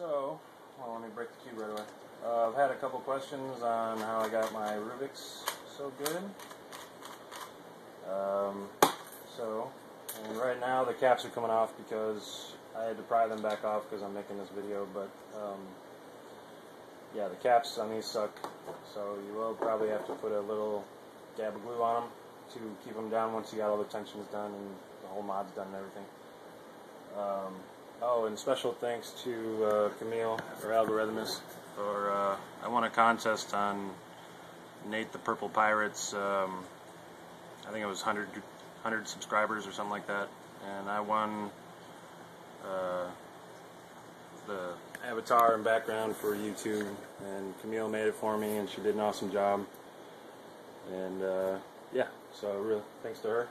So, well, let me break the cube right away. I've had a couple questions on how I got my Rubik's so good. And right now the caps are coming off because I had to pry them back off because I'm making this video, but yeah, the caps on these suck, so you will probably have to put a little dab of glue on them to keep them down once you got all the tensions done and the whole mod's done and everything. Oh, and special thanks to Camille, or Algorithmist, for I won a contest on Nate the Purple Pirates. I think it was 100 subscribers or something like that, and I won the avatar and background for YouTube, and Camille made it for me, and she did an awesome job. And yeah, so really thanks to her.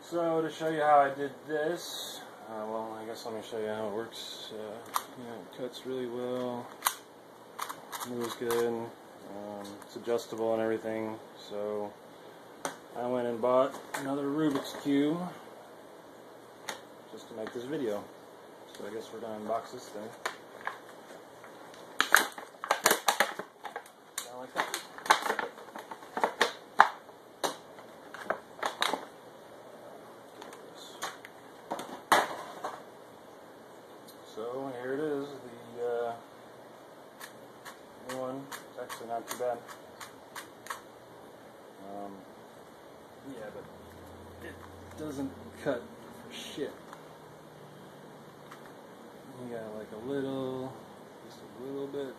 So to show you how I did this, well, I guess let me show you how it works. It cuts really well, moves good, it's adjustable and everything. So I went and bought another Rubik's Cube just to make this video. So I guess we're going to unbox this thing. Kind of like that. So here it is, the new one. It's actually not too bad. Yeah, but it doesn't cut for shit. You got like a little, just a little bit.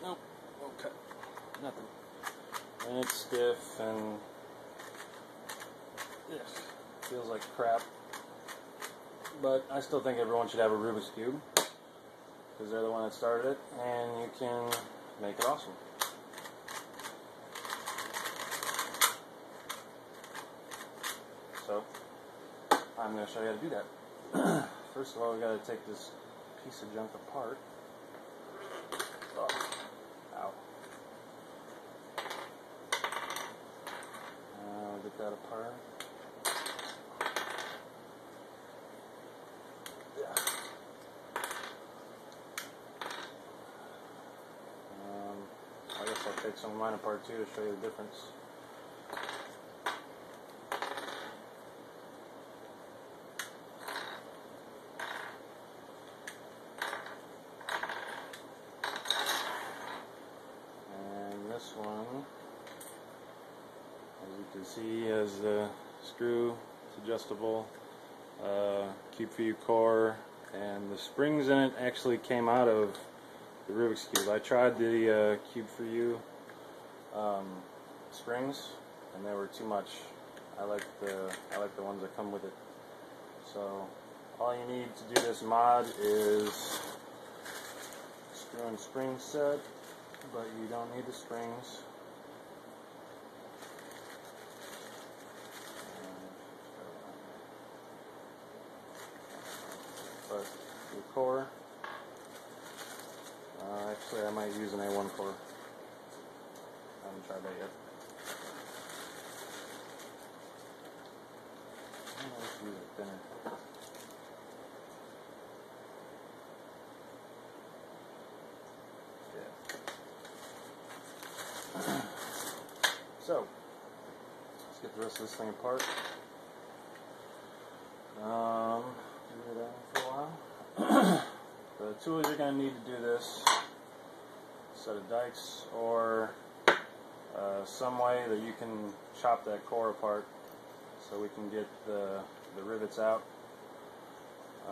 Nope, won't cut. Nothing. And it's stiff and feels like crap. But I still think everyone should have a Rubik's Cube because they're the one that started it, and you can make it awesome. So I'm going to show you how to do that. First of all, we got to take this piece of junk apart. Oh, ow. Get that apart. Yeah. I guess I'll take some of mine apart too to show you the difference. This one, as you can see, has a screw, it's adjustable, Cube for You core, and the springs in it actually came out of the Rubik's Cube. I tried the Cube for You springs, and they were too much. I like the ones that come with it. So all you need to do this mod is screw and spring set. But you don't need the springs. But the core, actually I might use an A1 core. I haven't tried that yet. Let's use it thinner. So, let's get the rest of this thing apart. Leave it out for a while. The tools you're going to need to do this, a set of dikes, or some way that you can chop that core apart so we can get the rivets out.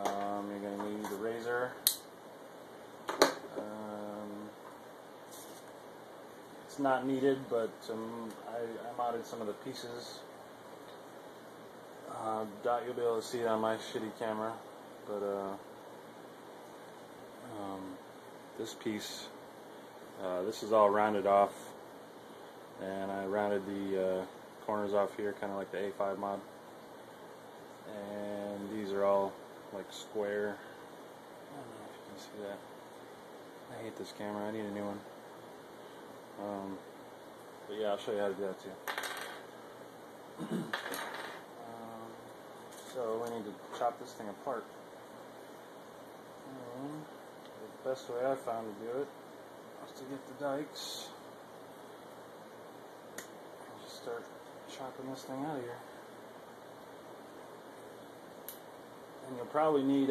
You're going to need the razor. Not needed, but I modded some of the pieces. You'll be able to see it on my shitty camera, but this piece, this is all rounded off, and I rounded the corners off here, kind of like the A5 mod, and these are all like square. I don't know if you can see that. I hate this camera, I need a new one. But yeah, I'll show you how to do that too. So we need to chop this thing apart. And the best way I found to do it was to get the dikes and just start chopping this thing out of here. And you'll probably need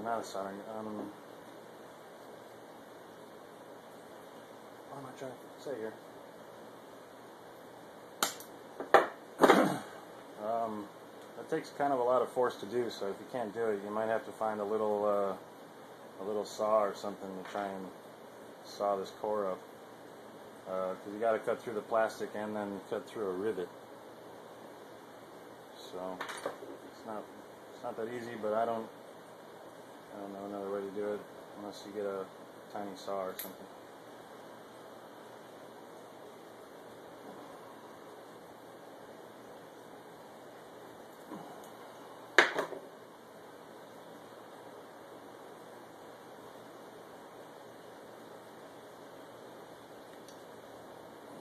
not a soldering, what am I trying to say here? That takes kind of a lot of force to do, so if you can't do it, you might have to find a little saw or something to try and saw this core up. Because you got to cut through the plastic and then cut through a rivet. So it's not that easy, but I don't know another way to do it unless you get a tiny saw or something.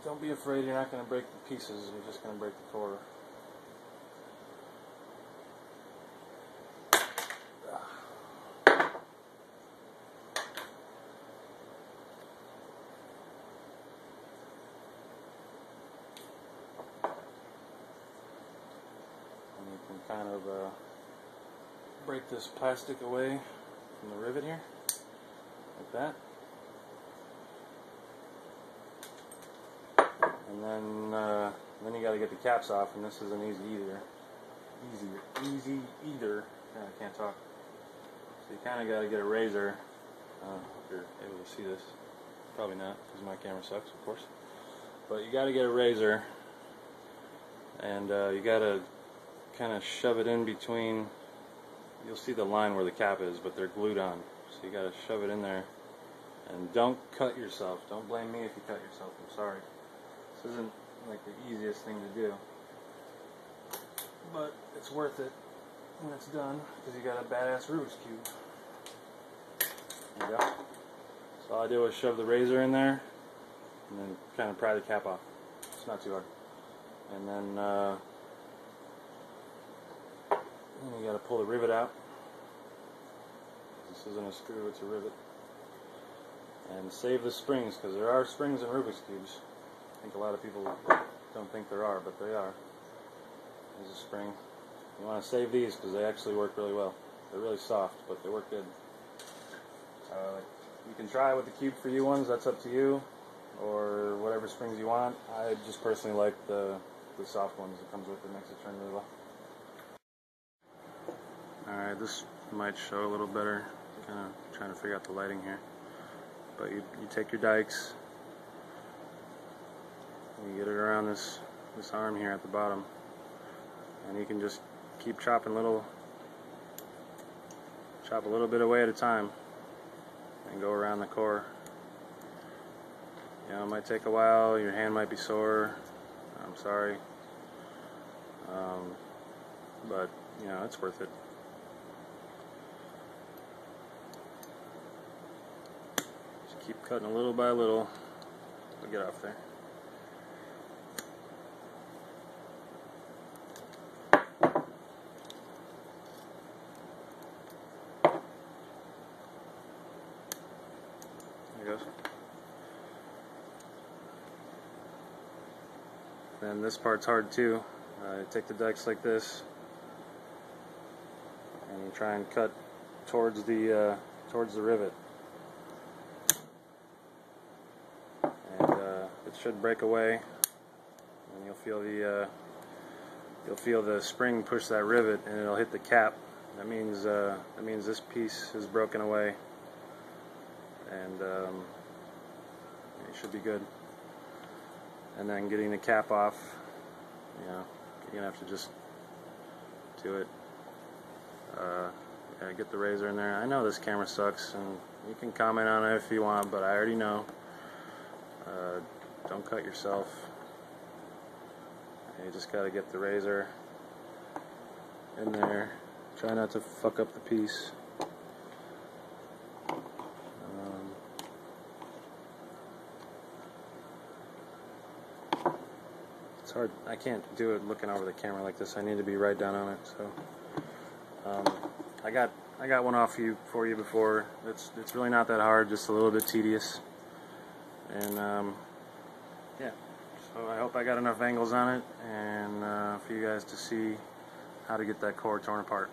Don't be afraid, you're not going to break the pieces, you're just going to break the core. And you can kind of break this plastic away from the rivet here, like that. And then you got to get the caps off, and this is an easy either. I can't talk. So you kind of got to get a razor. If you're able to see this, probably not, because my camera sucks, of course. But you got to get a razor, and you got to kind of shove it in between. You'll see the line where the cap is, but they're glued on. So you got to shove it in there, and don't cut yourself. Don't blame me if you cut yourself. I'm sorry. This isn't like the easiest thing to do, but it's worth it when it's done because you got a badass Rubik's Cube. There you go. So all I did was shove the razor in there and then kind of pry the cap off. It's not too hard. And then you got to pull the rivet out. This isn't a screw, it's a rivet. And save the springs, because there are springs in Rubik's Cubes. I think a lot of people don't think there are, but they are. There's a spring. You want to save these because they actually work really well. They're really soft, but they work good. You can try with the Cube for You ones, that's up to you, or whatever springs you want. I just personally like the soft ones that comes with it. Makes it turn really well. Alright, this might show a little better. Kind of trying to figure out the lighting here. But you take your dikes, you get it around this arm here at the bottom, and you can just keep chop a little bit away at a time and go around the core. You know, it might take a while, your hand might be sore, I'm sorry, but you know, it's worth it. Just keep cutting a little by little. I'll get off there. There it goes. Then this part's hard too. You take the dikes like this, and you try and cut towards the rivet, and it should break away, and you'll feel the spring push that rivet, and it'll hit the cap. That means this piece is broken away, and it should be good. And then getting the cap off, you know, you're gonna have to just do it. Gotta get the razor in there. I know this camera sucks, and you can comment on it if you want, but I already know. Don't cut yourself. You just gotta get the razor in there. Try not to fuck up the piece. it's hard. I can't do it looking over the camera like this. I need to be right down on it. So I got one off for you before. It's really not that hard, just a little bit tedious. And yeah, so I hope I got enough angles on it and for you guys to see how to get that core torn apart.